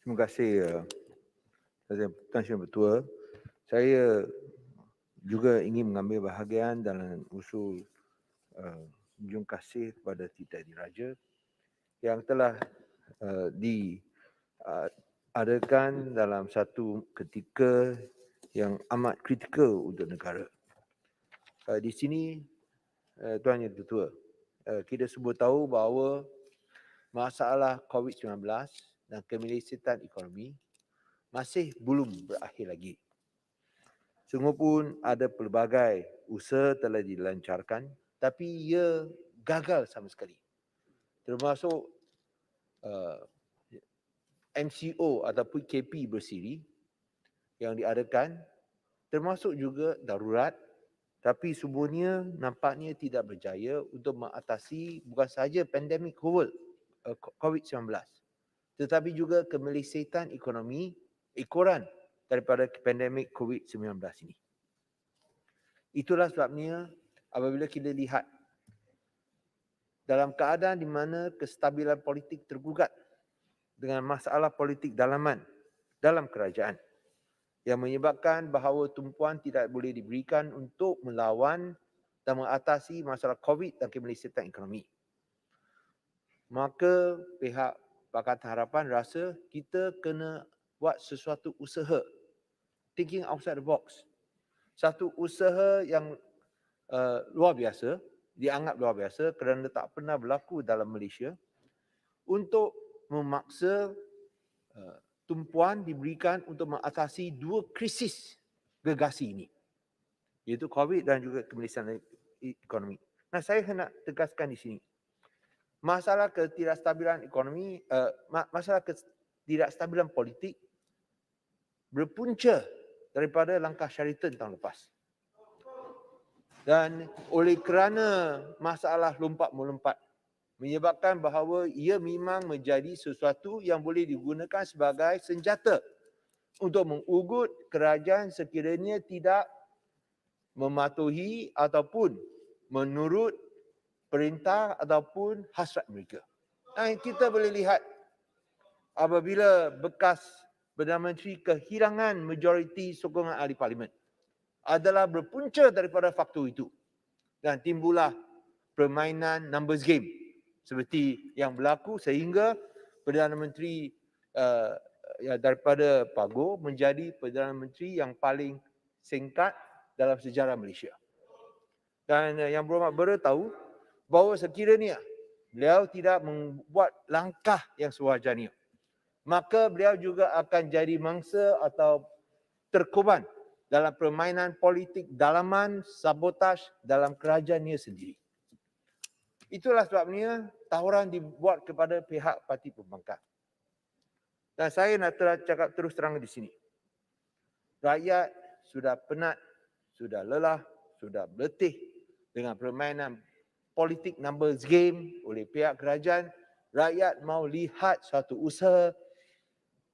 Terima kasih Tuan Syed Ketua. Saya juga ingin mengambil bahagian dalam usul junjung kasih kepada Tita Diraja yang telah diadakan dalam satu ketika yang amat kritikal untuk negara. Di sini Tuan Yang Ketua, kita semua tahu bahawa masalah COVID-19 dan kemelesetan ekonomi masih belum berakhir lagi. Sungguh pun ada pelbagai usaha telah dilancarkan tapi ia gagal sama sekali. Termasuk MCO ataupun KP bersiri yang diadakan, termasuk juga darurat, tapi semuanya nampaknya tidak berjaya untuk mengatasi bukan sahaja pandemik COVID-19 tetapi juga kemelesetan ekonomi ekoran daripada pandemik COVID-19 ini. Itulah sebabnya apabila kita lihat dalam keadaan di mana kestabilan politik tergugat dengan masalah politik dalaman dalam kerajaan yang menyebabkan bahawa tumpuan tidak boleh diberikan untuk melawan dan mengatasi masalah COVID dan kemelesetan ekonomi. Maka pihak Pakatan Harapan rasa kita kena buat sesuatu usaha, thinking outside the box. Satu usaha yang luar biasa, dianggap luar biasa kerana tak pernah berlaku dalam Malaysia untuk memaksa tumpuan diberikan untuk mengatasi dua krisis gergasi ini, iaitu COVID dan juga kemelesetan ekonomi. Nah, saya hendak tegaskan di sini, masalah ketidakstabilan ekonomi, masalah ketidakstabilan politik berpunca daripada langkah Sheraton tahun lepas. Dan oleh kerana masalah lompat-melompat menyebabkan bahawa ia memang menjadi sesuatu yang boleh digunakan sebagai senjata untuk mengugut kerajaan sekiranya tidak mematuhi ataupun menurut perintah ataupun hasrat mereka. Kita boleh lihat apabila bekas Perdana Menteri kehilangan majoriti sokongan ahli parlimen adalah berpunca daripada faktor itu. Dan timbullah permainan numbers game seperti yang berlaku sehingga Perdana Menteri daripada PAGO menjadi Perdana Menteri yang paling singkat dalam sejarah Malaysia. Dan Yang Berhormat Bera tahu bahawa sekiranya beliau tidak membuat langkah yang sewajarnya, maka beliau juga akan jadi mangsa atau terkorban dalam permainan politik dalaman, sabotaj dalam kerajaannya sendiri. Itulah sebabnya tawaran dibuat kepada pihak Parti Pembangkang. Dan saya nak cakap terus terang di sini. Rakyat sudah penat, sudah lelah, sudah berletih dengan permainan politik numbers game oleh pihak kerajaan. Rakyat mahu lihat satu usaha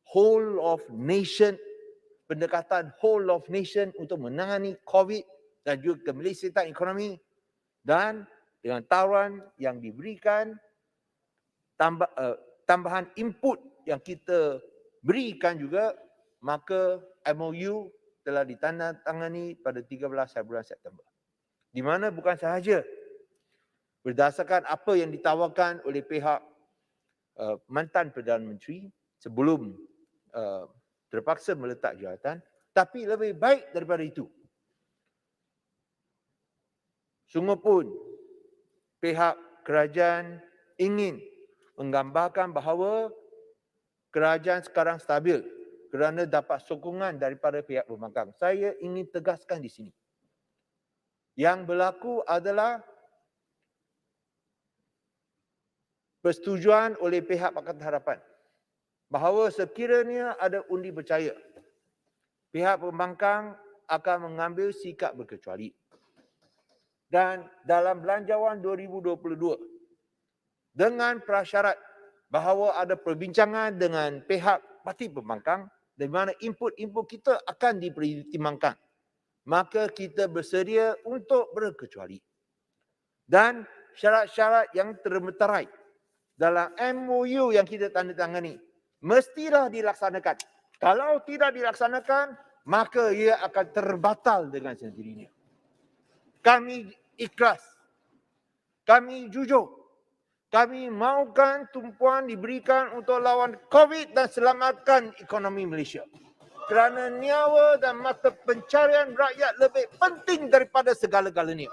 whole of nation, pendekatan whole of nation untuk menangani COVID dan juga kemelesetan ekonomi, dan dengan tawaran yang diberikan, tambahan input yang kita berikan juga, maka MOU telah ditandatangani pada 13 bulan September. Di mana bukan sahaja berdasarkan apa yang ditawarkan oleh pihak mantan Perdana Menteri sebelum terpaksa meletak jawatan, tapi lebih baik daripada itu. Sungguh pun pihak kerajaan ingin menggambarkan bahawa kerajaan sekarang stabil kerana dapat sokongan daripada pihak pembangkang. Saya ingin tegaskan di sini, yang berlaku adalah persetujuan oleh pihak Pakatan Harapan bahawa sekiranya ada undi percaya, pihak pembangkang akan mengambil sikap berkecuali. Dan dalam Belanjawan 2022, dengan prasyarat bahawa ada perbincangan dengan pihak Parti Pembangkang di mana input-input kita akan dipertimbangkan, maka kita bersedia untuk berkecuali. Dan syarat-syarat yang termeterai dalam MOU yang kita tandatangani mestilah dilaksanakan. Kalau tidak dilaksanakan, maka ia akan terbatal dengan sendirinya. Kami ikhlas, kami jujur, kami mahukan tumpuan diberikan untuk lawan COVID dan selamatkan ekonomi Malaysia. Kerana nyawa dan mata pencarian rakyat lebih penting daripada segala-galanya.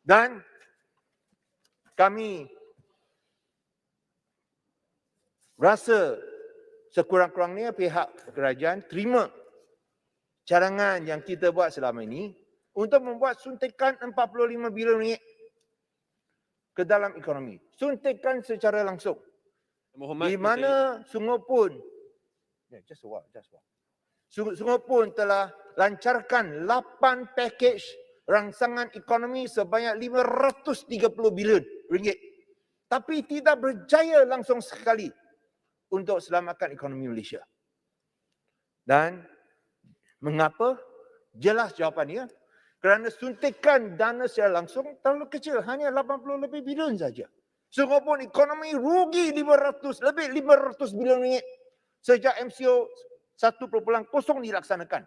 Dan kami rasa sekurang-kurangnya pihak kerajaan terima carangan yang kita buat selama ini untuk membuat suntikan 45 bilion ringgit ke dalam ekonomi. Suntikan secara langsung. Di mana Sungai Pun, Sungai Pun telah lancarkan 8 pakej rangsangan ekonomi sebanyak 530 bilion ringgit. Tapi tidak berjaya langsung sekali untuk selamatkan ekonomi Malaysia. Dan mengapa? Jelas jawapannya. Kerana suntikan dana secara langsung terlalu kecil. Hanya 80 lebih bilion saja. Sungai Pun ekonomi rugi 500 bilion ringgit. Sejak MCO 1.0 dilaksanakan.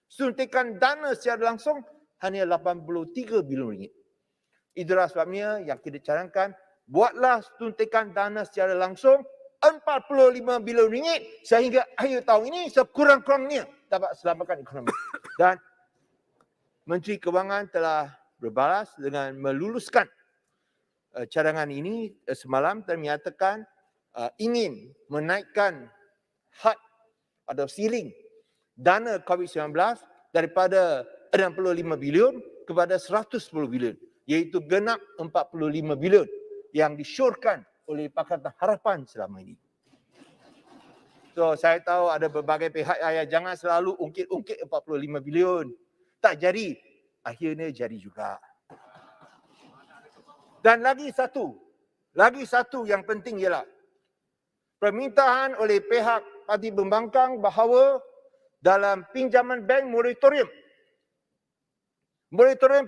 Suntikan dana secara langsung hanya 83 bilion ringgit. Itulah sebabnya yang kita carankan, buatlah suntikan dana secara langsung 45 bilion ringgit sehingga akhir tahun ini sekurang-kurangnya dapat selamatkan ekonomi. Dan Menteri Kewangan telah berbalas dengan meluluskan cadangan ini semalam dan menyatakan ingin menaikkan had atau ceiling dana COVID-19 daripada 65 bilion kepada 110 bilion, iaitu genap 45 bilion yang disyorkan oleh Pakatan Harapan selama ini. So saya tahu ada berbagai pihak yang jangan selalu ungkit-ungkit 45 bilion. Tak jadi, akhirnya jadi juga. Dan lagi satu yang penting ialah permintaan oleh pihak parti pembangkang bahawa dalam pinjaman bank moratorium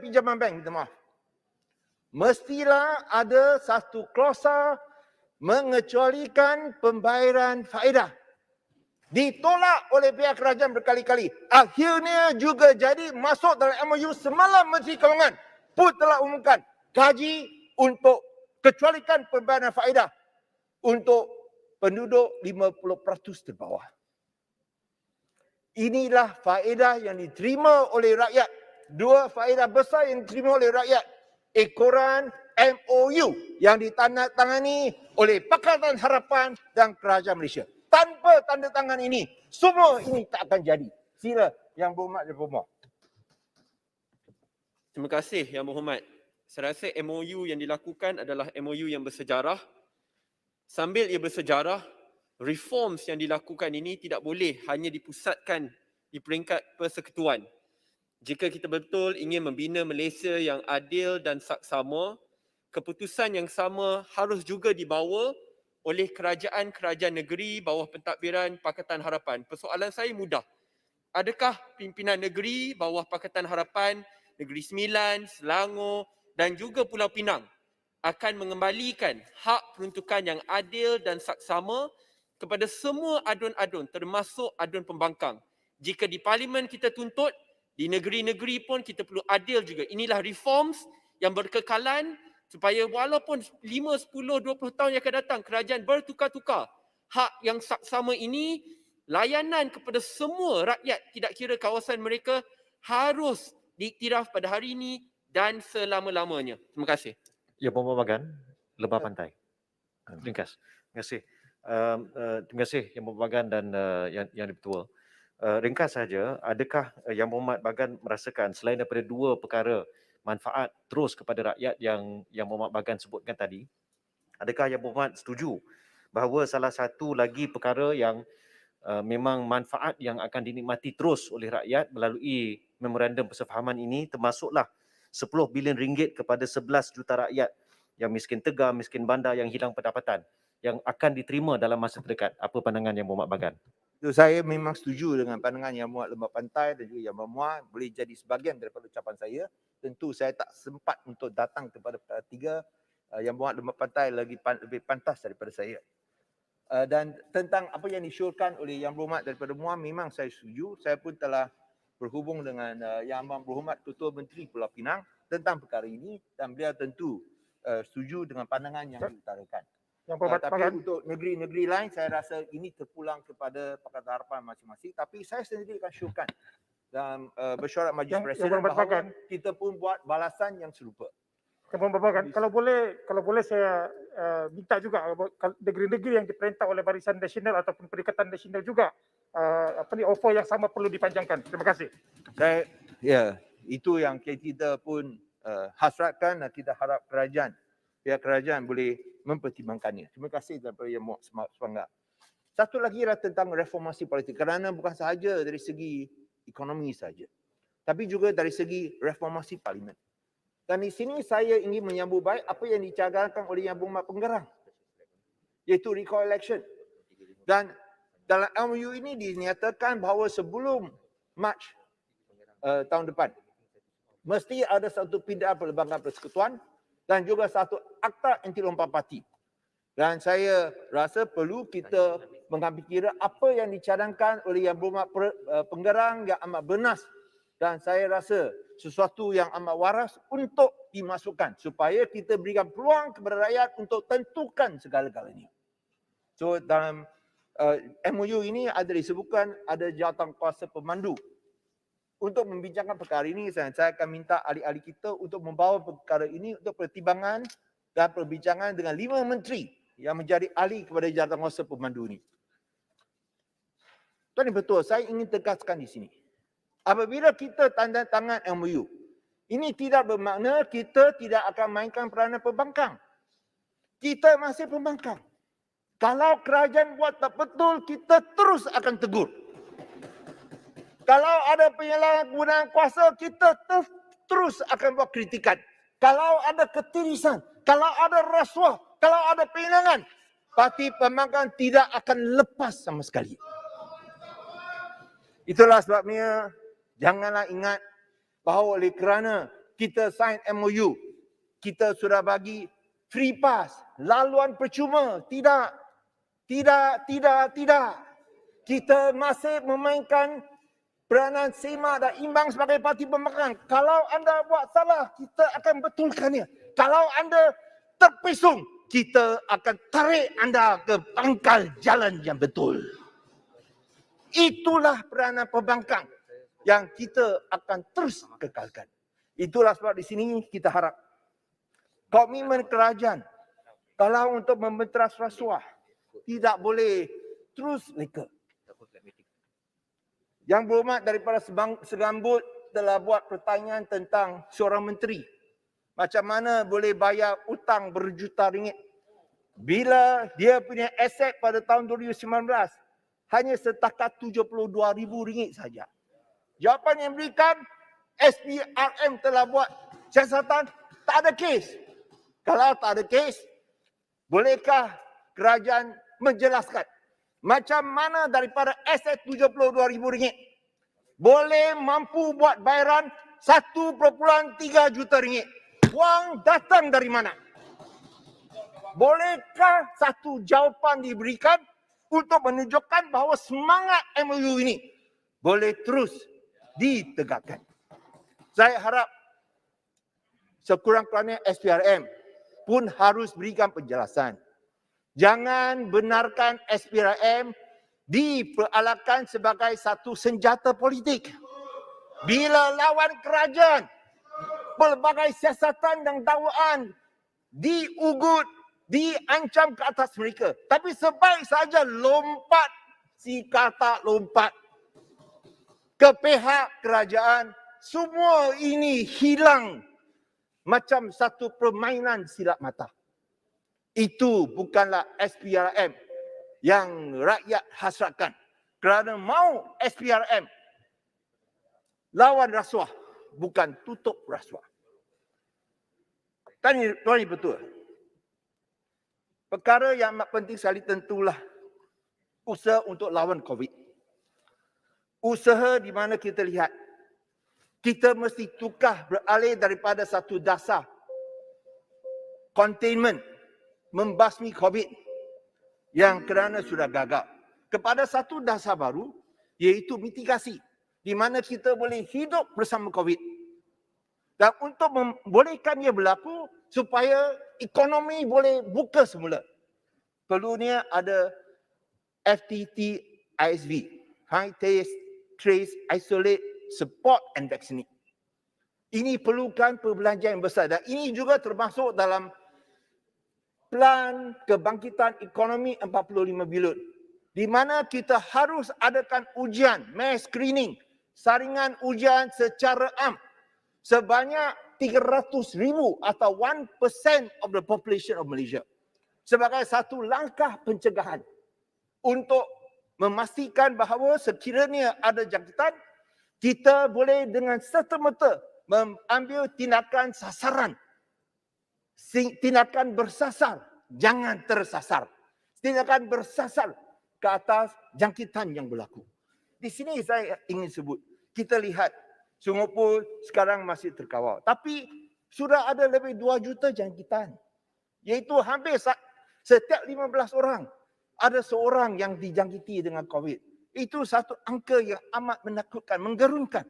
pinjaman bank, minta maaf, mestilah ada satu klausa mengecualikan pembayaran faedah. Ditolak oleh pihak kerajaan berkali-kali. Akhirnya juga jadi masuk dalam MOU semalam. Menteri Kewangan pun telah umumkan gaji untuk kecualikan pembayaran faedah untuk penduduk 50% terbawah. Inilah faedah yang diterima oleh rakyat. Dua faedah besar yang diterima oleh rakyat. Ekoran MOU yang ditandatangani oleh Pakatan Harapan dan Kerajaan Malaysia. Tanpa tanda tangan ini, semua ini tak akan jadi. Sila Yang Berhormat dan Berhormat. Terima kasih Yang Berhormat. Saya rasa MOU yang dilakukan adalah MOU yang bersejarah. Sambil ia bersejarah, reforms yang dilakukan ini tidak boleh hanya dipusatkan di peringkat persekutuan. Jika kita betul ingin membina Malaysia yang adil dan saksama, keputusan yang sama harus juga dibawa oleh kerajaan-kerajaan negeri bawah pentadbiran Pakatan Harapan. Persoalan saya mudah. Adakah pimpinan negeri bawah Pakatan Harapan, Negeri Sembilan, Selangor dan juga Pulau Pinang akan mengembalikan hak peruntukan yang adil dan saksama kepada semua adun-adun termasuk adun pembangkang? Jika di parlimen kita tuntut, di negeri-negeri pun kita perlu adil juga. Inilah reforms yang berkekalan supaya walaupun 5, 10, 20 tahun yang akan datang, kerajaan bertukar-tukar. Hak yang saksama ini, layanan kepada semua rakyat, tidak kira kawasan mereka, harus diiktiraf pada hari ini dan selama-lamanya. Terima kasih. Ya, Berhormat Bagan, Lebah Pantai. Ringkas. Terima kasih. Terima kasih Yang Berhormat Bagan dan Yang Di-Pertua. Ringkas saja, adakah Yang Berhormat Bagan merasakan selain daripada dua perkara manfaat terus kepada rakyat yang Yang Berhormat Bagan sebutkan tadi, adakah Yang Berhormat setuju bahawa salah satu lagi perkara yang memang manfaat yang akan dinikmati terus oleh rakyat melalui memorandum persefahaman ini termasuklah 10 bilion ringgit kepada 11 juta rakyat yang miskin tegar, miskin bandar, yang hilang pendapatan, yang akan diterima dalam masa terdekat? Apa pandangan Yang Berhormat Bagan? Saya memang setuju dengan pandangan Yang Berhormat Lembah Pantai dan juga Yang Berhormat boleh jadi sebahagian daripada ucapan saya. Tentu saya tak sempat untuk datang kepada tiga. Yang Berhormat Lembah Pantai lebih pantas daripada saya. Dan tentang apa yang disyorkan oleh Yang Berhormat daripada MUA memang saya setuju. Saya pun telah berhubung dengan Yang Amat Berhormat Ketua Menteri Pulau Pinang tentang perkara ini dan beliau tentu setuju dengan pandangan yang diutarakan. Yang Berhormat Tapi Bagan. untuk negeri-negeri lain saya rasa ini terpulang kepada Pakatan Harapan masing-masing. Tapi saya sendiri akan syorkan dan bersyarat Majlis Yang Presiden Berhormat bahawa Bagan. kita pun buat balasan yang serupa. Yang Berhormat Bagan, kalau boleh saya minta juga negeri-negeri yang diperintah oleh Barisan Nasional ataupun Perikatan Nasional juga offer yang sama perlu dipanjangkan. Terima kasih. Itu yang kita pun hasratkan dan kita harap pihak kerajaan boleh mempertimbangkannya. Terima kasih daripada Yang Berhormat Semangga. Satu lagi adalah tentang reformasi politik, kerana bukan sahaja dari segi ekonomi saja, tapi juga dari segi reformasi parlimen. Dan di sini saya ingin menyambut baik apa yang dicadangkan oleh Yang Berhormat Pengarang, iaitu recall election. Dan dalam MOU ini dinyatakan bahawa sebelum Mac tahun depan, mesti ada satu pindahan perlembagaan persekutuan dan juga satu akta anti lompat parti. Dan saya rasa perlu kita mengambil kira apa yang dicadangkan oleh Yang Berhormat Pengarang yang amat bernas. Dan saya rasa sesuatu yang amat waras untuk dimasukkan supaya kita berikan peluang kepada rakyat untuk tentukan segala-galanya. So dalam MOU ini ada disebutkan ada jawatan kuasa pemandu. Untuk membincangkan perkara ini, saya akan minta ahli-ahli kita untuk membawa perkara ini untuk pertimbangan dan perbincangan dengan 5 menteri yang menjadi ahli kepada jawatan kuasa pemandu ini. Tuan betul, saya ingin tegaskan di sini. Apabila kita tanda tangan MOU, ini tidak bermakna kita tidak akan mainkan peranan pembangkang. Kita masih pembangkang. Kalau kerajaan buat tak betul, kita terus akan tegur. Kalau ada penyalahgunaan kuasa, kita terus akan buat kritikan. Kalau ada ketirisan, kalau ada rasuah, kalau ada penyenangan, parti pembangkang tidak akan lepas sama sekali. Itulah sebabnya janganlah ingat bahawa oleh kerana kita sign MOU, kita sudah bagi free pass, laluan percuma. Tidak. Kita masih memainkan peranan semak dan imbang sebagai parti pembangkang. Kalau anda buat salah, kita akan betulkannya. Kalau anda terpesong, kita akan tarik anda ke pangkal jalan yang betul. Itulah peranan pembangkang yang kita akan terus kekalkan. Itulah sebab di sini kita harap komitmen kerajaan kalau untuk membenteras rasuah tidak boleh terus leka. Yang Berhormat daripada Segambut telah buat pertanyaan tentang seorang menteri. Macam mana boleh bayar hutang berjuta ringgit bila dia punya aset pada tahun 2019 hanya setakat RM72,000 saja. Jawapan yang diberikan, SPRM telah buat siasatan, tak ada kes. Kalau tak ada kes, bolehkah kerajaan menjelaskan macam mana daripada aset RM72,000 boleh mampu buat bayaran RM1.3 juta? Wang datang dari mana? Bolehkah satu jawapan diberikan untuk menunjukkan bahawa semangat MOU ini boleh terus ditegakkan? Saya harap sekurang-kurangnya SPRM pun harus berikan penjelasan. Jangan benarkan SPRM diperalakan sebagai satu senjata politik. Bila lawan kerajaan, pelbagai siasatan dan dakwaan diugut, diancam ke atas mereka. Tapi sebaik saja lompat, si kata lompat ke pihak kerajaan, semua ini hilang macam satu permainan silap mata. Itu bukanlah SPRM yang rakyat hasratkan. Kerana mau SPRM lawan rasuah, bukan tutup rasuah. Tuan betul. Perkara yang amat penting sekali tentulah usaha untuk lawan COVID. Usaha di mana kita lihat kita mesti tukar beralih daripada satu dasar containment, membasmi COVID yang kerana sudah gagal kepada satu dasar baru, iaitu mitigasi, di mana kita boleh hidup bersama COVID. Dan untuk membolehkan ia berlaku supaya ekonomi boleh buka semula, perlunya ada FTT ISV, Find, Test, Trace, Isolate, Support and Vaccinate. Ini perlukan perbelanjaan yang besar dan ini juga termasuk dalam plan kebangkitan ekonomi 45 bilion, di mana kita harus adakan ujian, mass screening, saringan ujian secara am sebanyak 300,000 atau 1% of the population of Malaysia sebagai satu langkah pencegahan untuk memastikan bahawa sekiranya ada jangkitan, kita boleh dengan serta-merta mengambil tindakan sasaran, tindakan bersasar, jangan tersasar. Tindakan bersasar ke atas jangkitan yang berlaku. Di sini saya ingin sebut, kita lihat Sungai Pul sekarang masih terkawal. Tapi sudah ada lebih 2 juta jangkitan. Iaitu hampir setiap 15 orang ada seorang yang dijangkiti dengan COVID. Itu satu angka yang amat menakutkan, menggerunkan.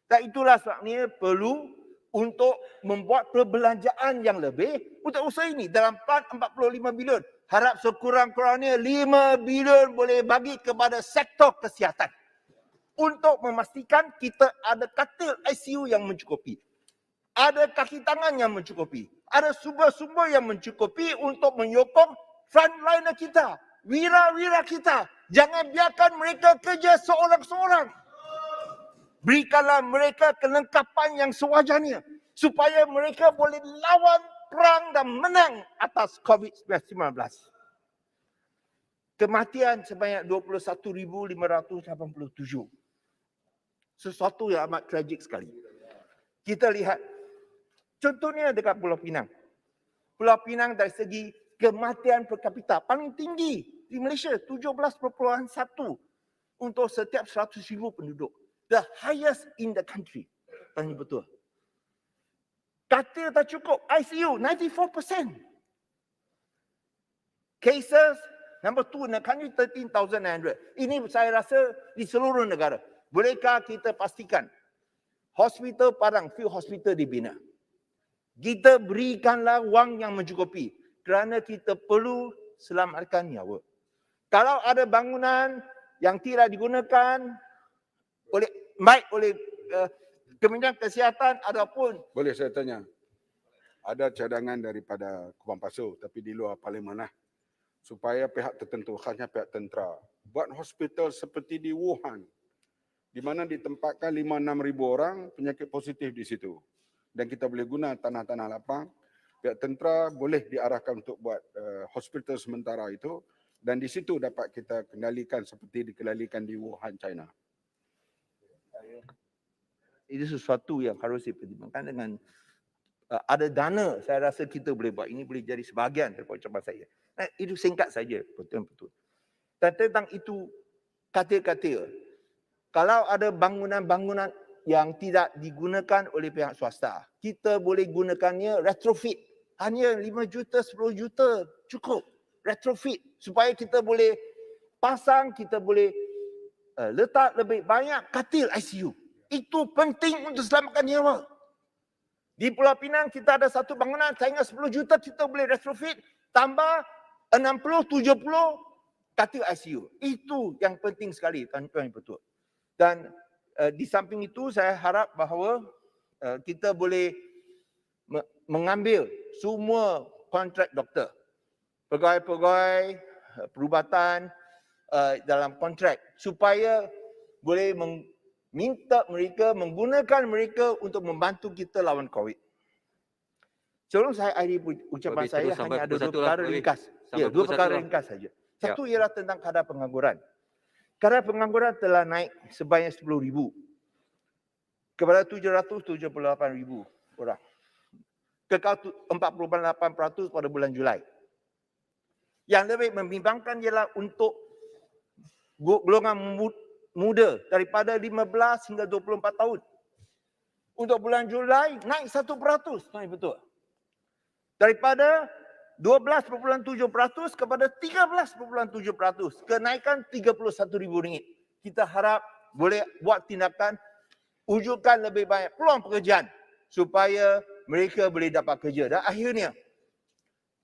Dan itulah sebabnya perlu untuk membuat perbelanjaan yang lebih untuk usaha ini. Dalam plan 45 bilion, harap sekurang-kurangnya 5 bilion boleh bagi kepada sektor kesihatan untuk memastikan kita ada katil ICU yang mencukupi, ada kaki tangan yang mencukupi, ada sumber-sumber yang mencukupi untuk menyokong frontliner kita, wira-wira kita. Jangan biarkan mereka kerja seorang-seorang. Berikanlah mereka kelengkapan yang sewajarnya supaya mereka boleh lawan perang dan menang atas COVID-19. Kematian sebanyak 21,587. Sesuatu yang amat tragik sekali. Kita lihat, contohnya dekat Pulau Pinang. Pulau Pinang dari segi kematian per kapita paling tinggi di Malaysia, 17.1 untuk setiap 100,000 penduduk. The highest in the country. Tanya betul. Katil tak cukup, ICU 94%. Cases number 2 in the country 13,900. Ini saya rasa di seluruh negara. Bolehkah kita pastikan hospital Padang, few hospital dibina. Kita berikanlah wang yang mencukupi kerana kita perlu selamatkan nyawa. Kalau ada bangunan yang tidak digunakan baik oleh Kementerian Kesihatan ataupun... Boleh saya tanya? Ada cadangan daripada Kuala Lumpur tapi di luar Parlimen lah. Supaya pihak tertentu, khasnya pihak tentera, buat hospital seperti di Wuhan, di mana ditempatkan 5-6 ribu orang penyakit positif di situ. Dan kita boleh guna tanah-tanah lapang. Pihak tentera boleh diarahkan untuk buat hospital sementara itu. Dan di situ dapat kita kendalikan seperti dikendalikan di Wuhan, China. Itu sesuatu yang harus dipertimbangkan dengan ada dana. Saya rasa kita boleh buat. Ini boleh jadi sebahagian daripada ucapan saya. Itu singkat saja. Betul-betul. Dan tentang itu, katil-katil. Kalau ada bangunan-bangunan yang tidak digunakan oleh pihak swasta, kita boleh gunakannya retrofit. Hanya 5 juta, 10 juta cukup. Retrofit. Supaya kita boleh pasang, kita boleh letak lebih banyak katil ICU. Itu penting untuk selamatkan nyawa. Di Pulau Pinang kita ada satu bangunan, saya ingat 10 juta kita boleh retrofit, tambah 60-70 katil ICU. Itu yang penting sekali, tuan-tuan yang betul. Dan di samping itu saya harap bahawa kita boleh mengambil semua kontrak doktor, pegawai-pegawai perubatan dalam kontrak supaya boleh minta mereka, menggunakan mereka untuk membantu kita lawan COVID. Sebelum saya akhiri ucapan saya, hanya ada 2 perkara ringkas. Ya, 2 perkara ringkas saja. Satu ialah tentang kadar pengangguran. Kadar pengangguran telah naik sebanyak 10,000 kepada 778,000 orang. Kekal 48% pada bulan Julai. Yang lebih membimbangkan ialah untuk golongan muda daripada 15 hingga 24 tahun. Untuk bulan Julai naik 1%. Betul. Daripada 12.7% kepada 13.7%. Kenaikan RM31,000. Kita harap boleh buat tindakan, wujudkan lebih banyak peluang pekerjaan supaya mereka boleh dapat kerja. Dan akhirnya,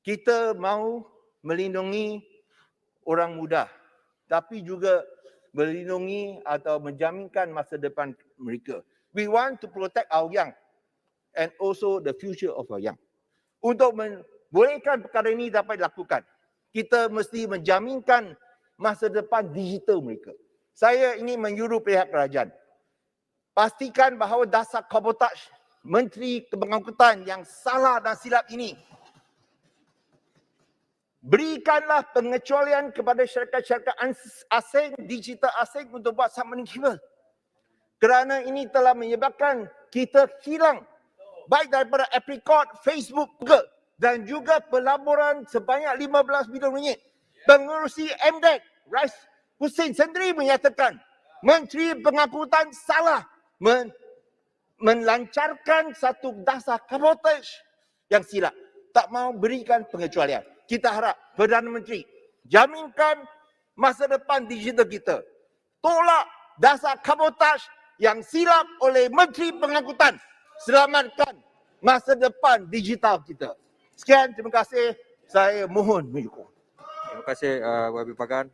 kita mahu melindungi orang muda, tapi juga melindungi atau menjaminkan masa depan mereka. We want to protect our young and also the future of our young. Untuk membolehkan perkara ini dapat dilakukan, kita mesti menjaminkan masa depan digital mereka. Saya ingin menyuruh pihak kerajaan, pastikan bahawa dasar kabotaj Menteri Pengangkutan yang salah dan silap ini, berikanlah pengecualian kepada syarikat-syarikat asing, digital asing untuk buat submarine cable. Kerana ini telah menyebabkan kita hilang baik daripada Apricot, Facebook, Google dan juga pelaburan sebanyak RM15 bilion. Pengerusi MDEC, Rais Hussein sendiri menyatakan Menteri Pengangkutan salah melancarkan satu dasar kabotaj yang silap. Tak mahu berikan pengecualian. Kita harap Perdana Menteri jaminkan masa depan digital kita. Tolak dasar kabotaj yang silap oleh Menteri Pengangkutan. Selamatkan masa depan digital kita. Sekian, terima kasih. Saya mohon menyokong. Terima kasih YB Pagan.